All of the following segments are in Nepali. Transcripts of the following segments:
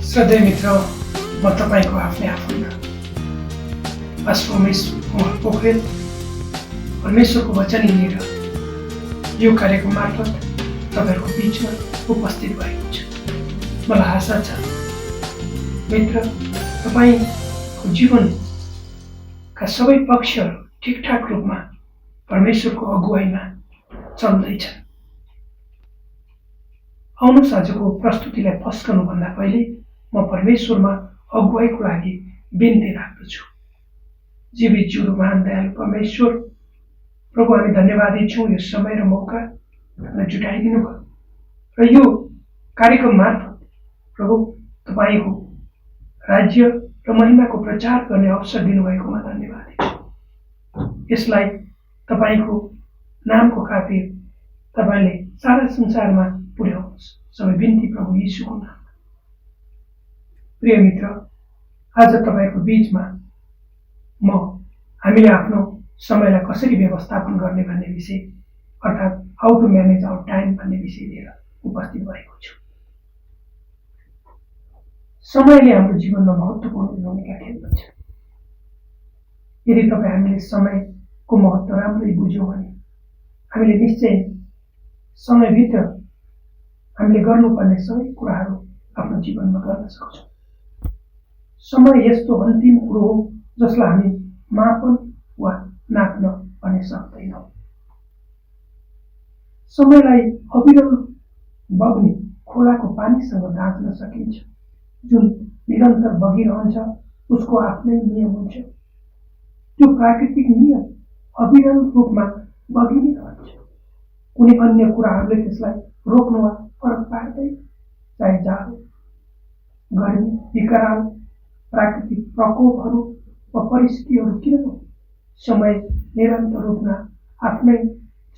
श्रद्धेय मित्र, म तपाईँको आफ्नै आफन्त पास्टर उमेश कुमार पोखरेल परमेश्वरको वचन लिएर यो कार्यक्रम मार्फत तपाईँहरूको बिचमा उपस्थित भएको छु। मलाई आशा छ मित्र, तपाईँको जीवनका सबै पक्षहरू ठिकठाक रूपमा परमेश्वरको अगुवाईमा चल्दैछन्। आउनुहोस् आजको प्रस्तुतिलाई फस्कनुभन्दा पहिले म परमेश्वरमा अगुवाईको लागि बिन्ती राख्दछु। जीवित जिउँदो महान दयालु परमेश्वर, प्रभु, हामी धन्यवादी छौँ यो समय र मौका हामीलाई जुटाइदिनु भयो र यो कार्यक्रम मार्फत प्रभु तपाईँको राज्य र महिमाको प्रचार गर्ने अवसर दिनुभएकोमा धन्यवादी छु। यसलाई तपाईँको नामको खातिर तपाईँले सारा संसारमा पुर्याउनुहोस्। सबै बिन्ती प्रभु यीशुको नाममा। प्रिय मित्र, आज तपाईँको बिचमा हामीले आफ्नो समयलाई कसरी व्यवस्थापन गर्ने भन्ने विषय अर्थात् how to manage our time भन्ने विषय लिएर उपस्थित भएको छु। समयले हाम्रो जीवनमा महत्त्वपूर्ण भूमिका खेल्दछ। यदि हामीले समयको महत्त्व राम्ररी बुझ्यौँ भने हामीले निश्चय समयभित्र हामीले गर्नुपर्ने सबै कुराहरू आफ्नो जीवनमा गर्न सक्छौँ। समय यस्तो अन्तिम कुरो हो जसलाई हामी मापन वा नाप्न पनि सक्दैनौँ। समयलाई अविरल बग्ने खोलाको पानीसँग दाँच्न सकिन्छ। जुन निरन्तर बगिरहन्छ उसको आफ्नै नियम हुन्छ। त्यो प्राकृतिक नियम अविरल रूपमा बगि नै रहन्छ। कुनै अन्य कुराहरूले त्यसलाई रोक्न वा फरक पार्दैन। चाहे जाडो, गर्मी, विकराल प्राकृतिक प्रकोपहरू वा परिस्थितिहरू किन नहोस्, समय निरन्तर रूपमा आफ्नै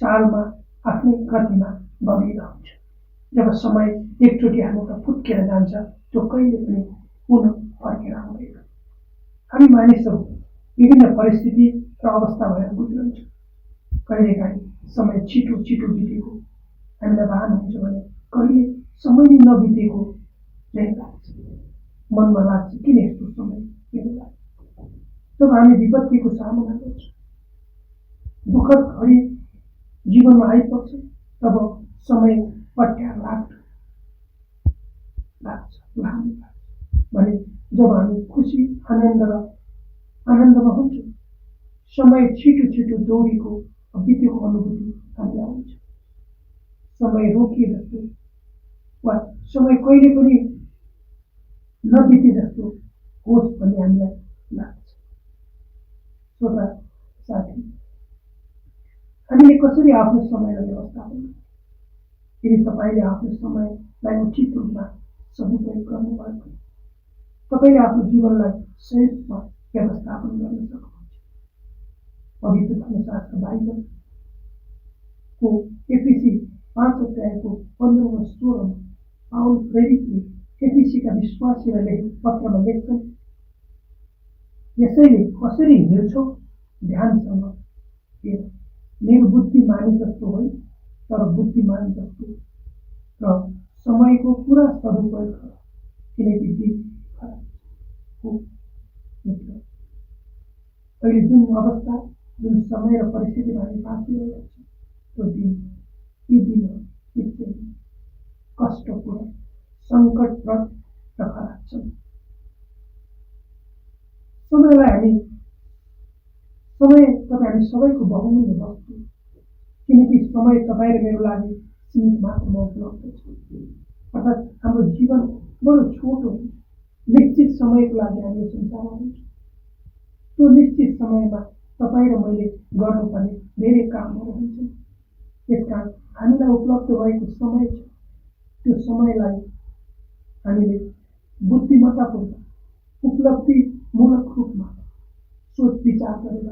चालमा आफ्नै गतिमा बगिरहन्छ। जब समय एकचोटि हामीबाट फुत्केर जान्छ त्यो कहिले पनि पुनः फर्केर आउँदैन। हामी मानिसहरू विभिन्न परिस्थिति र अवस्था भएर गुज्रन्छौँ। कहिलेकाहीँ समय छिटो छिटो बितेको हामीलाई भान हुन्छ भने कहिले समय नै नबितेको नै लाग्छ। मनमा लाग्छ किन यस्तो समय किन लाग्छ। जब हामी विपत्तिको सामना गर्छौँ, दुःखद घडी जीवनमा आइपर्छ, तब समय पट्यार लाग्छ लामो लाग्छ भने जब हामी खुसी आनन्दमा हुन्छौँ, समय छिटो छिटो दौडीको बितेको अनुभूति हामीलाई हुन्छ। समय रोकिए जस्तो वा समय कहिले पनि नबिते जस्तो होस् भन्ने हामीलाई लाग्छ। श्रोता साथी, हामीले कसरी आफ्नो समयलाई व्यवस्थापन गर्छौँ? यदि तपाईँले आफ्नो समयलाई उचित रूपमा सदुपयोग गर्नुभयो भने तपाईँले आफ्नो जीवनलाई सही रूपमा व्यवस्थापन गर्न सक्नुहुन्छ। पवित्र धर्मशास्त्र बाइबलको एफिसी 5 अध्यायको 15-16 पाउल प्रेरितले एफिसीका विश्वासीलाई लेखेको पत्रमा लेख्छन्, यसैले कसरी हिँड्छौ ध्यानसँग हेर, मेरो बुद्धि मानिस जस्तो होइन तर बुद्धिमान जस्तो र समयको पुरा सदुपयोग गर, किनकि दिन खराब हो। मित्र, अहिले जुन अवस्था, जुन समय र परिस्थितिमा हामी बाँचिरहेका छौँ, त्यो दिन यी दिनहरू निश्चय कष्टपूर्ण, सङ्कटप्रद र खराब छन्। समय तपाईँ सबैको बहुमूल्य वस्तु, किनकि समय तपाईँ र मेरो लागि सीमित मात्रामा उपलब्ध छ। अर्थात् हाम्रो जीवन बडो छोटो हुन्छ। निश्चित समयको लागि हामी यो संसारमा हुन्छौँ। त्यो निश्चित समयमा तपाईँ र मैले गर्नुपर्ने धेरै कामहरू हुन्छन्। त्यसकारण हामीलाई उपलब्ध भएको समय छ, त्यो समयलाई हामीले बुद्धिमत्तापूर्वक उपलब्धिमूलक रूपमा सोच विचार गरेर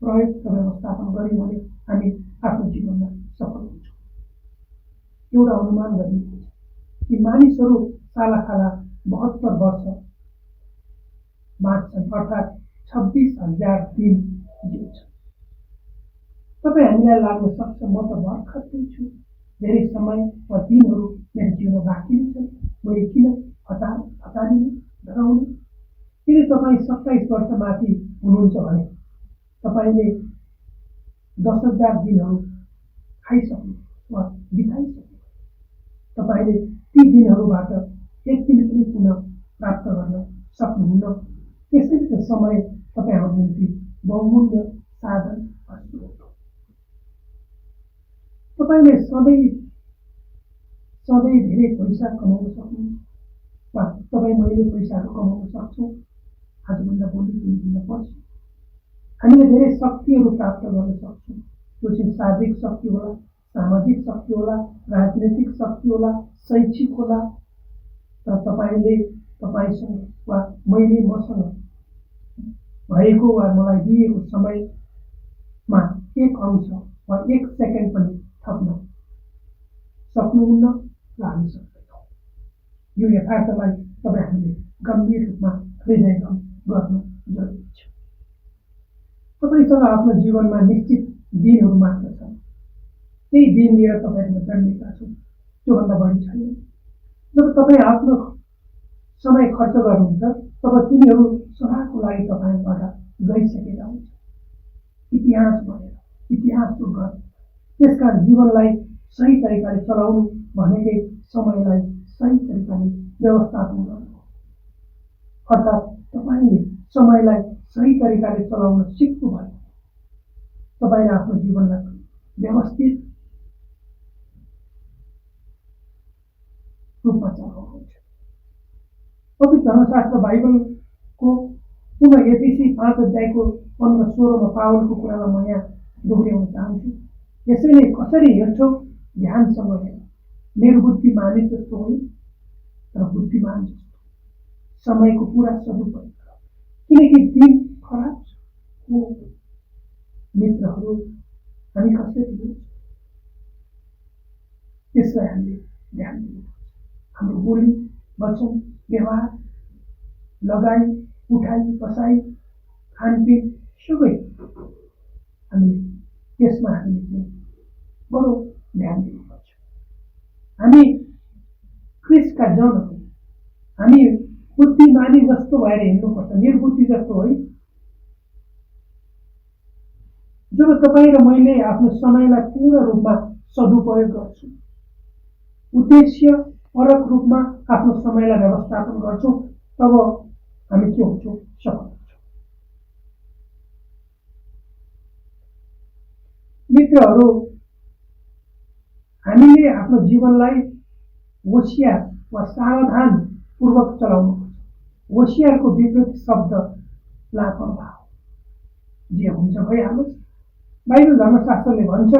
प्रयोग र व्यवस्थापन गर्यौँ भने हामी आफ्नो जीवनमा सफल हुन्छौँ। एउटा अनुमान गरिएको छ कि मानिसहरू सालाखाला 72 वर्ष बाँच्छन्, अर्थात् 26,000 दिन जिउँछन्। तपाईँ हामीलाई लाग्न सक्छ म त भर्खरै छु, धेरै समय वा दिनहरू मेरो जीवनमा बाँकी नै छन्, मैले किन हतार तपाईँ 27 वर्ष माथि हुनुहुन्छ भने तपाईँले 10,000 दिनहरू खाइसक्नु वा बिताइसक्नु। तपाईँले ती दिनहरूबाट एक दिन पनि पुनः प्राप्त गर्न सक्नुहुन्न। त्यसैले त समय तपाईँहरूको निम्ति बहुमूल्य साधन वा स्रोत हो। तपाईँले सधैँ धेरै पैसा कमाउन सक्नुहुन्छ वा मैले पैसाहरू कमाउन सक्छौँ आजभन्दा भोलि भोलिभन्दा पछि। हामीले धेरै शक्तिहरू प्राप्त गर्न सक्छौँ। त्यो चाहिँ शारीरिक शक्ति होला, सामाजिक शक्ति होला, राजनीतिक शक्ति होला, शैक्षिक होला। तर तपाईँले तपाईँसँग वा मैले मसँग भएको वा मलाई दिएको समयमा एक अंश वा एक सेकेन्ड पनि थप्न सक्नुहुन्न र हामी सक्दैनौँ। यो यथार्थलाई तपाईँ हामीले गम्भीर रूपमा हृदयगम गर्न जरुरी छ। तपाईँसँग आफ्नो जीवनमा निश्चित दिनहरू मात्र छन्। त्यही दिन लिएर तपाईँहरूमा जन्मेका छौँ, त्योभन्दा बढी छैन। जब तपाईँ आफ्नो समय खर्च गर्नुहुन्छ तब तिनीहरू सदाको लागि तपाईँबाट गइसकेका हुन्छ, इतिहास बनेर, इतिहास जोड्न। त्यसकारण जीवनलाई सही तरिकाले चलाउनु भनेकै समयलाई सही तरिकाले व्यवस्थापन गर्नु। अर्थात् तपाईँले समयलाई सही तरिकाले चलाउन सिक्नु भयो, तपाईँले आफ्नो जीवनलाई व्यवस्थित रूपमा चलाउनुहुन्छ। पवित्र धर्मशास्त्र बाइबलको पुनः एफिसी 5 अध्यायको 15-16 पावलको कुरालाई म यहाँ दोहोऱ्याउन चाहन्छु। यसैले कसरी हेर्छौ ध्यानसँग हेर, निर्बुद्धि मानिस जस्तो होइन तर बुद्धिमान जस्तो समयको पुरा सदुपयोग गर, किनकि दिन खराब हो। मित्रहरू, हामी कसरी हेर्छौँ त्यसलाई हामीले ध्यान दिनुपर्छ। हाम्रो बोली, वचन, व्यवहार, लगाई, उठाई, बसाई, खानपिन सबै हामीले त्यसमा हामीले बडो ध्यान दिनुपर्छ। हामी क्रिस्टका जन हौँ। हामी बुद्धिमानी जस्तो भएर हिँड्नुपर्छ, निर्बुद्धि जस्तो होइन। जब तपाईँ र मैले आफ्नो समयलाई पूर्ण रूपमा सदुपयोग गर्छौँ, उद्देश्य परक रूपमा आफ्नो समयलाई व्यवस्थापन गर्छौँ, तब हामी के हुन्छौँ? सफल हुन्छौँ। मित्रहरू, हामीले आफ्नो जीवनलाई होशियार वा सावधान पूर्वक चलाउनुपर्छ। होशियारको विपरीत शब्द लापरवाह हो। जे हुन्छ भइहालोस्। बाइबल धर्मशास्त्रले भन्छ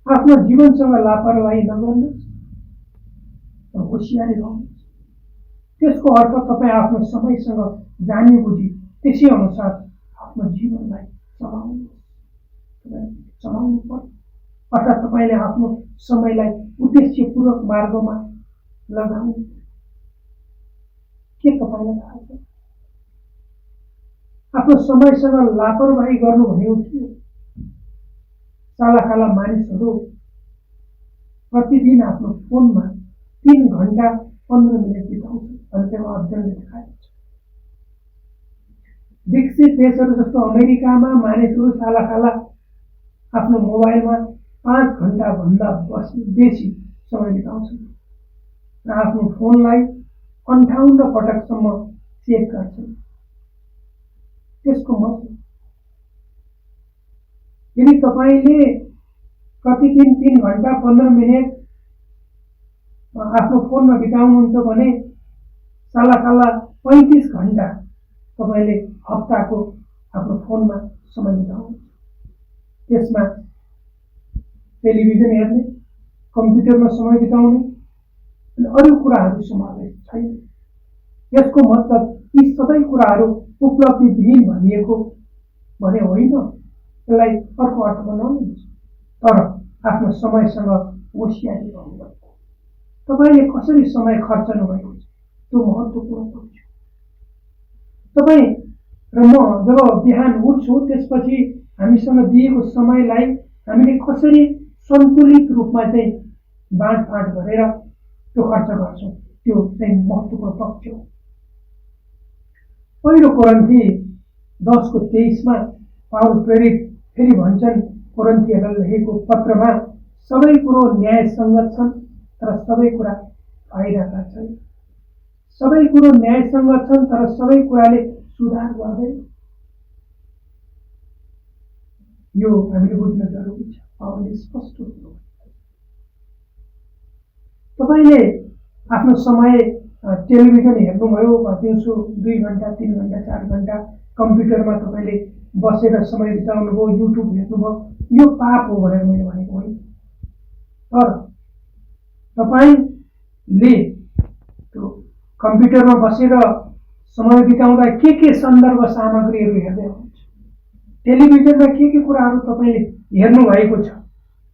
आफ्नो जीवनसँग लापरवाही नगर्नुहोस्, तर होशियारी रहनुहोस्। त्यसको अर्थ तपाईँ आफ्नो समयसँग जानी बुझी त्यसै अनुसार आफ्नो जीवनलाई चलाउनु पर्छ। अर्थात् तपाईँले आफ्नो समयलाई उद्देश्यपूर्वक मार्गमा लगाउनु। के तपाईँलाई थाहा छ? आफ्नो समयसँग लापरवाही गर्नु भनेको के हो? सालाखाला मानिसहरू प्रतिदिन आफ्नो फोनमा 3 घण्टा 15 मिनट बिताउँछन् अनि त्यसमा अध्ययनले देखाएको छ। विकसित देशहरू जस्तो अमेरिकामा मानिसहरू सालाखाला आफ्नो मोबाइलमा 5 घण्टा भन्दा बेसी समय बिताउँछन् र आफ्नो फोनलाई 58 पटकसम्म चेक गर्छन्। त्यसको मतलब यदि तपाईँले प्रतिदिन 3 घण्टा 15 मिनट आफ्नो फोनमा बिताउनुहुन्छ भने सालाखाला 35 घण्टा तपाईँले हप्ताको आफ्नो फोनमा समय बिताउनुहुन्छ। त्यसमा टेलिभिजन हेर्ने, कम्प्युटरमा समय बिताउने अनि अरू कुराहरू समावेश छैन। यसको मतलब यी सबै कुराहरू उपलब्धिविहीन भनिएको भने होइन, यसलाई अर्को अर्थमा नलिनुहोस्। तर आफ्नो समयसँग होशियारी गर्नुपर्छ। तपाईँले कसरी समय खर्चनु भएको छ त्यो महत्त्वपूर्ण हुन्छ। तपाईँ र म जब बिहान उठ्छौँ त्यसपछि हामीसँग दिएको समयलाई हामीले कसरी सन्तुलित रूपमा चाहिँ बाँडफाँड गरेर त्यो खर्च गर्छौँ, त्यो चाहिँ महत्त्वपूर्ण पक्ष हो। पहिलो कोरिन्थी 10:23 पाउल प्रेरित फेरि भन्छन्, कोरिन्थीहरूलाई लेखेको पत्रमा सबै कुरो न्यायसङ्गत छन् तर सबै कुरा फाइदाका छैन। सबै कुरो न्यायसङ्गत छन् तर सबै कुराले सुधार गर्दैन। यो हामीले बुझ्न जरुरी छ। पाउलले स्पष्ट रूपमा तपाईँले आफ्नो समय टेलिभिजन हेर्नुभयो वा दिउँसो 2 घण्टा 3 घण्टा 4 घण्टा कम्प्युटरमा तपाईँले बसेर समय बिताउनुभयो, युट्युब हेर्नुभयो, यो पाप हो भनेर मैले भनेको होइन। तर तपाईँले त्यो कम्प्युटरमा बसेर समय बिताउँदा के सन्दर्भ सामग्रीहरू हेर्दै हुनुहुन्छ, टेलिभिजनमा के कुराहरू तपाईँले हेर्नुभएको छ,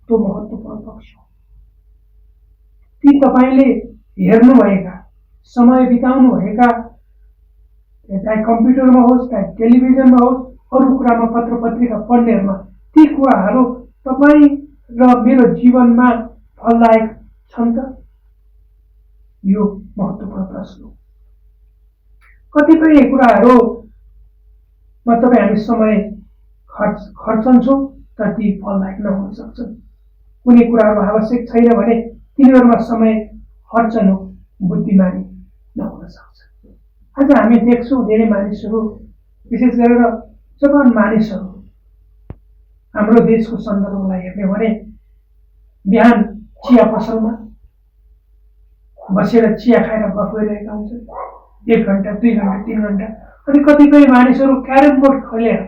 त्यो महत्त्वपूर्ण पक्ष हो। ती तपाईँले हेर्नुभएका, समय बिताउनुभएका, चाहे कम्प्युटरमा होस् चाहे टेलिभिजनमा होस्, अरू कुरामा पत्र पत्रिका पढ्नेहरूमा ती कुराहरू तपाईँ र मेरो जीवनमा फलदायक छन् त? यो महत्त्वपूर्ण प्रश्न हो। कतिपय कुराहरूमा तपाईँ हामी समय खर्चन्छौँ तर ती फलदायक नहुन सक्छन्। कुनै कुराहरू आवश्यक छैन भने तिनीहरूमा समय खर्चनु बुद्धिमानी नहुन सक्छ। आज हामी देख्छौँ धेरै मानिसहरू, विशेष गरेर जवान मानिसहरू, हाम्रो देशको सन्दर्भलाई हेर्ने हो भने बिहान चिया पसलमा बसेर चिया खाएर गफ गरिरहेका हुन्छन् 1 घण्टा 2 घण्टा 3 घण्टा। अनि कतिपय मानिसहरू क्यारम बोर्ड खेलेर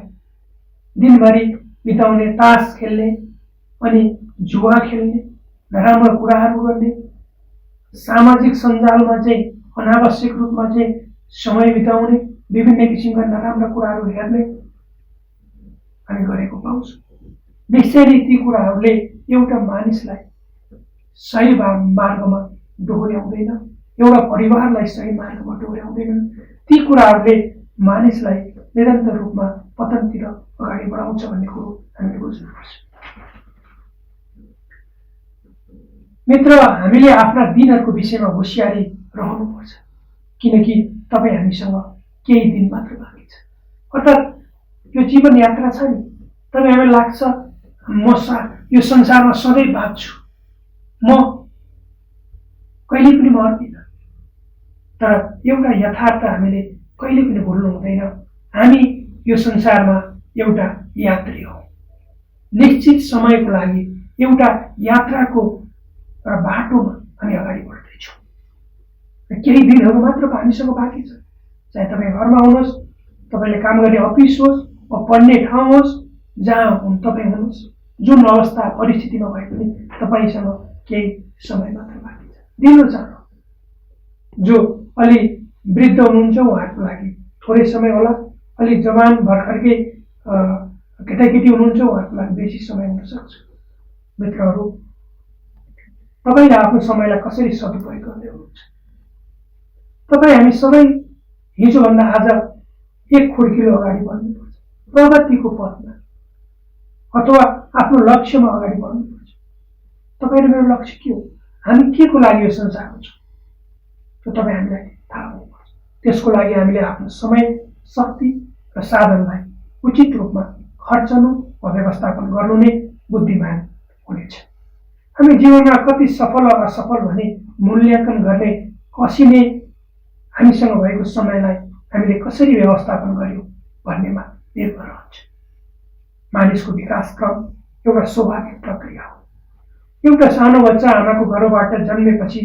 दिनभरि बिताउने, तास खेल्ने अनि जुवा खेल्ने, नराम्रो कुराहरू गर्ने, सामाजिक सञ्जालमा चाहिँ अनावश्यक रूपमा चाहिँ समय बिताउने, विभिन्न किसिमका नराम्रा कुराहरू हेर्ने हामी गरेको पाउँछौँ। निश्चय नै ती कुराहरूले एउटा मानिसलाई सही मार्गमा डोर्याउँदैन, एउटा परिवारलाई सही मार्गमा डोर्याउँदैन। ती कुराहरूले मानिसलाई निरन्तर रूपमा पतनतिर अगाडि बढाउँछ भन्ने कुरो हामीले बुझ्नुपर्छ। मित्र, हामीले आफ्ना दिनहरूको विषयमा होसियारी रहनुपर्छ, किनकि तपाईँ हामीसँग केही दिन मात्र बाँकी छ। अर्थात् यो जीवन यात्रा छ नि, तपाईँहरूलाई लाग्छ म यो संसारमा सधैँ बाँच्छु, म कहिले पनि मर्दिनँ। तर एउटा यथार्थ हामीले कहिले पनि भुल्नु हुँदैन, हामी यो संसारमा एउटा यात्री हौँ। निश्चित समयको लागि एउटा यात्राको बाटोमा हामी अगाडि बढ्दैछौँ। केही दिनहरू मात्र हामीसँग बाँकी छ। चाहे तपाईँ घरमा हुनुहोस्, तपाईँले काम गर्ने अफिस होस् वा पढ्ने ठाउँ होस्, जहाँ तपाईँ हुनुहोस्, जुन अवस्था परिस्थितिमा भए पनि तपाईँसँग केही समय मात्र बाँकी छ। दिनो चाहनु, जो अलि वृद्ध हुनुहुन्छ उहाँहरूको लागि थोरै समय होला, अलि जवान भर्खरकै केटाकेटी हुनुहुन्छ उहाँहरूको लागि बेसी समय हुनसक्छ। मित्रहरू, तपाईँले आफ्नो समयलाई कसरी सदुपयोग गर्दै हुनुहुन्छ? तपाईँ हामी सबै हिजोभन्दा आज एक खुड्किलो अगाडि बढ्नुपर्छ, प्रगतिको पथमा अथवा आफ्नो लक्ष्यमा अगाडि बढ्नुपर्छ। तपाईँ र मेरो लक्ष्य के हो? हामी के को लागि यो संसारमा छौँ त्यो तपाईँ हामीलाई थाहा हुनुपर्छ। त्यसको लागि हामीले आफ्नो समय, शक्ति र साधनलाई उचित रूपमा खर्चनु वा व्यवस्थापन गर्नु नै बुद्धिमान हुनेछ। हामी जीवनमा कति सफल वा असफल भने मूल्याङ्कन गर्ने कसी नै हामीसँग भएको समयलाई हामीले कसरी व्यवस्थापन गर्यौँ भन्नेमा निर्भर हुन्छ। मानिसको विकास क्रम एउटा स्वाभाविक प्रक्रिया हो। एउटा सानो बच्चा आमाको गर्भबाट जन्मेपछि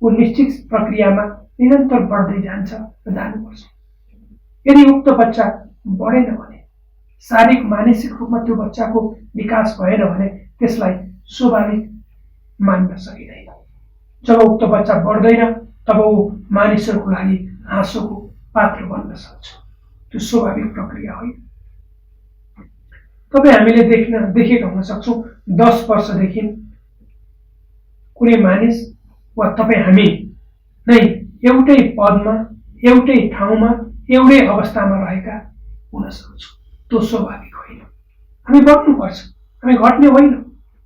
ऊ निश्चित प्रक्रियामा निरन्तर बढ्दै जान्छ र जानुपर्छ। यदि उक्त बच्चा बढेन भने, शारीरिक मानसिक रूपमा त्यो बच्चाको विकास भएन भने त्यसलाई स्वाभाविक मान्न सकिँदैन। जब उक्त बच्चा बढ्दैन तब ऊ मानिसहरूको लागि हाँसोको पात्र बन्न सक्छ। त्यो स्वाभाविक प्रक्रिया होइन। तपाईँ हामीले देखेका हुन सक्छौँ 10 वर्षदेखि कुनै मानिस वा तपाईँ हामी नै एउटै पदमा, एउटै ठाउँमा, एउटै अवस्थामा रहेका हुन सक्छौँ। त्यो स्वाभाविक होइन। हामी बढ्नुपर्छ, हामी घट्ने होइन।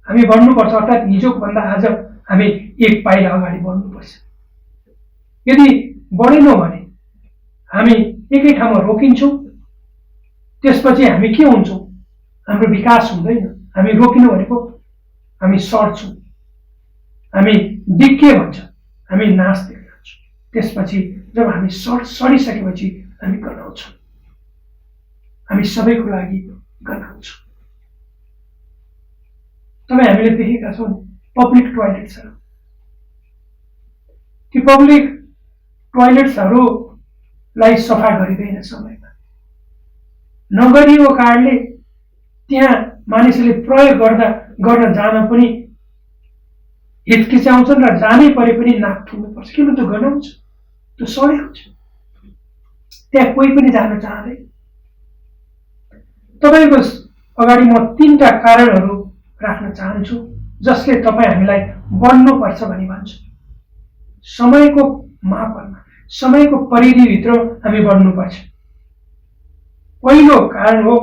हामी बढ्नुपर्छ, अर्थात् हिजोको भन्दा आज हामी एक पाइला अगाडि बढ्नुपर्छ। यदि बढेनौँ भने हामी एकै ठाउँमा रोकिन्छौँ, त्यसपछि हामी के हुन्छौँ? हाम्रो विकास हुँदैन। हामी रोकिनु भनेको हामी सर्छौँ, हामी डिक्के भन्छ, हामी नाशतिर जान्छौँ। त्यसपछि जब हामी सडिसकेपछि हामी गनाउँछौँ, हामी सबैको लागि गनाउँछौँ। तपाईँ हामीले देखेका छौँ पब्लिक टोयलेट्सहरू, ती पब्लिक टोयलेट्सहरूलाई सफा गरिँदैन समयमा। नगरिएको कारणले त्यहाँ मानिसहरूले प्रयोग गर्न जान पनि हिचकिचाउँछन् र जानै परे पनि नाक थुन्नुपर्छ। किन? त्यो गनाउँछ, त्यो सडेको छ, त्यहाँ कोही पनि जान चाहँदैन। तपाईँको अगाडि म 3टा कारणहरू राख्न चाहन्छु जसले तपाईँ हामीलाई बढ्नुपर्छ भनी भन्छ। समयको मापनमा, समयको परिधिभित्र हामी बढ्नुपर्छ। पहिलो कारण हो,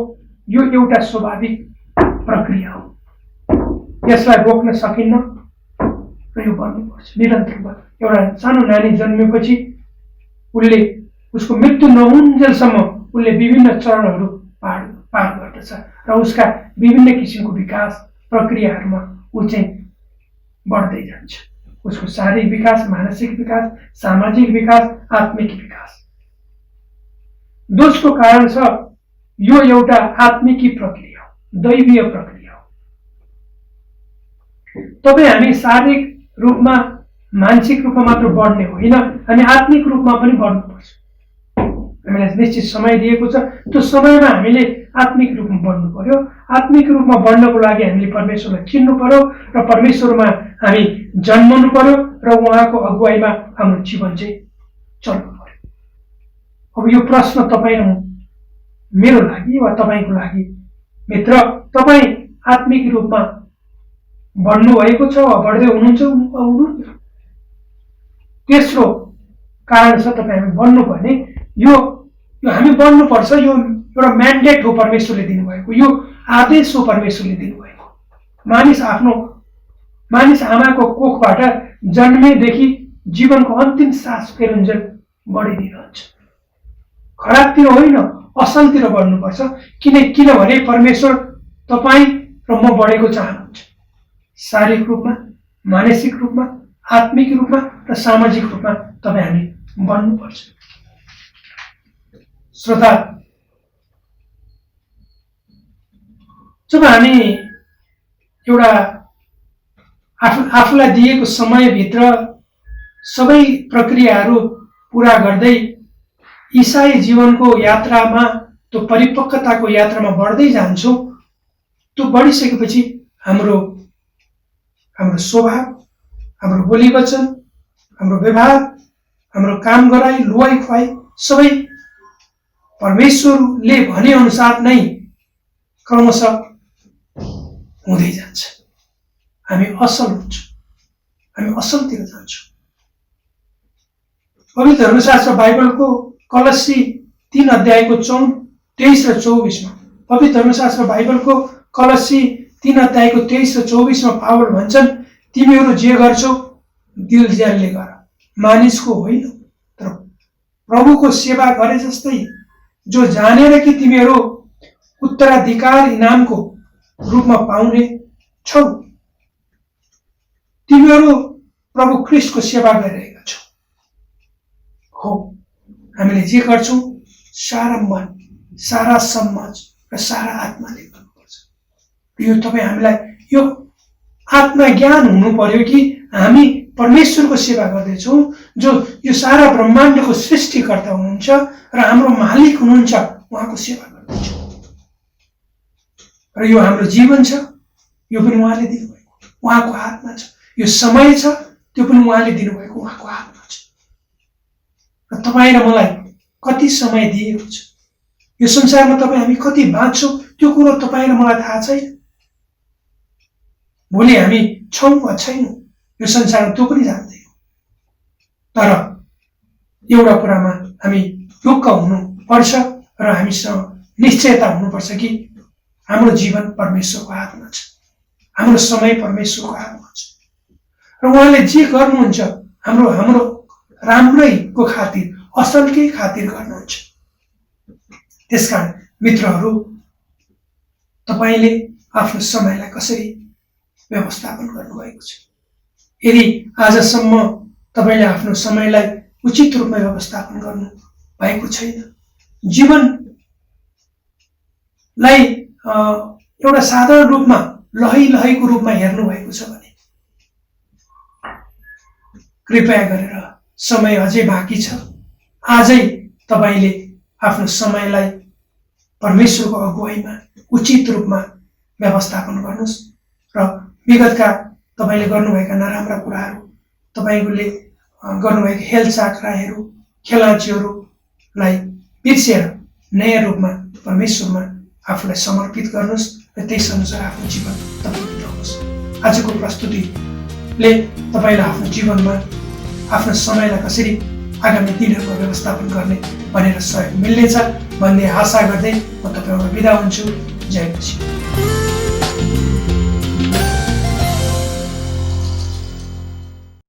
यो एउटा स्वाभाविक प्रक्रिया हो, यसलाई रोक्न सकिन्न र यो बढ्नुपर्छ निरन्तर। एउटा सानो नानी जन्मेपछि उसको मृत्यु नहुन्जेलसम्म उसले विभिन्न चरणहरू पार गर्दछ र उसका विभिन्न किसिमको विकास प्रक्रियाहरूमा ऊ चाहिँ बढ्दै जान्छ। उसको शारीरिक विकास, मानसिक विकास, सामाजिक विकास, आत्मिक विकास। दोस्रो कारण छ, यो एउटा आत्मिकी प्रक्रिया हो, दैवीय प्रक्रिया हो। तपाईँ हामी शारीरिक रूपमा, मानसिक रूपमा मात्र बढ्ने होइन, हामी आत्मिक रूपमा पनि बढ्नुपर्छ। हामीलाई निश्चित समय दिएको छ, त्यो समयमा हामीले आत्मिक रूपमा बढ्नु पर्यो। आत्मिक रूपमा बढ्नको लागि हामीले परमेश्वरलाई चिन्नु पर्यो र परमेश्वरमा हामी जन्मनु पर्यो र उहाँको अगुवाईमा हाम्रो जीवन चाहिँ चल्नु पर्यो। अब यो प्रश्न तपाईँ मेरो लागि वा तपाईँको लागि मित्र, तपाईँ आत्मिक रूपमा बढ्नु भएको छ वा बढ्दै हुनुहुन्छ? तेस्रो कारण छ, तपाईँ हामी बढ्नुपर्ने, यो हामी बढ्नुपर्छ। यो एउटा म्यान्डेट हो परमेश्वरले दिनुभएको, यो आदेश हो परमेश्वरले दिनुभएको। मानिस आमाको कोखबाट जन्मेदेखि जीवनको अन्तिम सास फेरुन्जेल बढिदिनुहुन्छ। खराबतिर होइन, असलतिर बढ्नुपर्छ। किनभने परमेश्वर तपाईँ र म बढेको चाहनुहुन्छ। शारीरिक रूपमा, मानसिक रूपमा, आत्मिक रूपमा र सामाजिक रूपमा तपाईँ हामी बढ्नुपर्छ। श्रोता, जब हामी एउटा आफूलाई दिएको समयभित्र सबै प्रक्रियाहरू पूरा गर्दै ईसाई जीवनको यात्रामा, त्यो परिपक्वताको यात्रामा बढ्दै जान्छौँ, त्यो बढिसकेपछि हाम्रो स्वभाव, हाम्रो बोली वचन, हाम्रो व्यवहार, हाम्रो काम गराई, लुवाई खुवाई सबै परमेश्वरले भने अनुसार नै क्रमशः हुँदै जान्छ। हामी असल हुन्छौँ, हामी असलतिर जान्छौँ। पवित्र धर्मशास्त्र बाइबलको कलस्सी 3 अध्यायको 23 र 24 पवित्र धर्मशास्त्र बाइबलको कलस्सी 3 अध्यायको 23 र 24 पावल भन्छन्, तिमीहरू जे गर्छौ दिलज्यानले गर, मानिसको होइन तर प्रभुको सेवा गरे जस्तै, जो जानेर कि तिमीहरू उत्तराधिकार इनामको रूपमा पाउने छौ। तिमीहरू प्रभु ख्रीष्टको सेवा गरिरहेका छौ। हो, हामीले जे गर्छौँ सारा मन, सारा सम्झ र सारा आत्माले गर्नुपर्छ। यो तपाईँ हामीलाई यो आत्मज्ञान हुनु पर्यो कि हामी परमेश्वरको सेवा गर्दैछौँ, जो यो सारा ब्रह्माण्डको सृष्टिकर्ता हुनुहुन्छ र हाम्रो मालिक हुनुहुन्छ, उहाँको सेवा गर्दैछौँ। र यो हाम्रो जीवन छ, यो पनि उहाँले दिनुभएको, उहाँको हातमा छ। यो समय छ, त्यो पनि उहाँले दिनुभएको, उहाँको हातमा छ। र तपाईँ र मलाई कति समय दिएको छ, यो संसारमा तपाईँ हामी कति बाँच्छौँ, त्यो कुरो तपाईँ र मलाई थाहा छैन। भोलि हामी छौँ वा छैनौँ यो संसारमा त्यो पनि जान्दैनौँ। तर एउटा कुरामा हामी ढुक्क हुनुपर्छ र हामीसँग निश्चयता हुनुपर्छ कि हाम्रो जीवन परमेश्वरको हातमा छ, हाम्रो समय परमेश्वरको हातमा छ र उहाँले जे गर्नुहुन्छ हाम्रो राम्रैको खातिर, असलकै खातिर गर्नुहुन्छ। त्यसकारण मित्रहरू, तपाईँले आफ्नो समयलाई कसरी व्यवस्थापन गर्नुभएको छ? यदि आजसम्म तपाईँले आफ्नो समयलाई उचित रूपमा व्यवस्थापन गर्नु भएको छैन, जीवनलाई एउटा साधारण रूपमा लहैको रूपमा हेर्नु भएको छ भने कृपया गरेर समय अझै बाँकी छ। आजै तपाईँले आफ्नो समयलाई परमेश्वरको अगुवाईमा उचित रूपमा व्यवस्थापन गर्नुहोस् र विगतका तपाईँले गर्नुभएका नराम्रा कुराहरू, तपाईँले गर्नुभएका हेलचाक्राहरू, खेलाँचीहरूलाई बिर्सेर नयाँ रूपमा परमेश्वरमा आफूलाई समर्पित गर्नुहोस् र त्यस अनुसार आफ्नो जीवन तपाईँ बिताउनुहोस्। आजको प्रस्तुतिले तपाईँलाई आफ्नो जीवनमा आफ्नो समयलाई कसरी आगामी दिनहरूमा व्यवस्थापन गर्ने भनेर सहयोग मिल्नेछ भन्ने आशा गर्दै म तपाईँबाट बिदा हुन्छु। जय मसीह।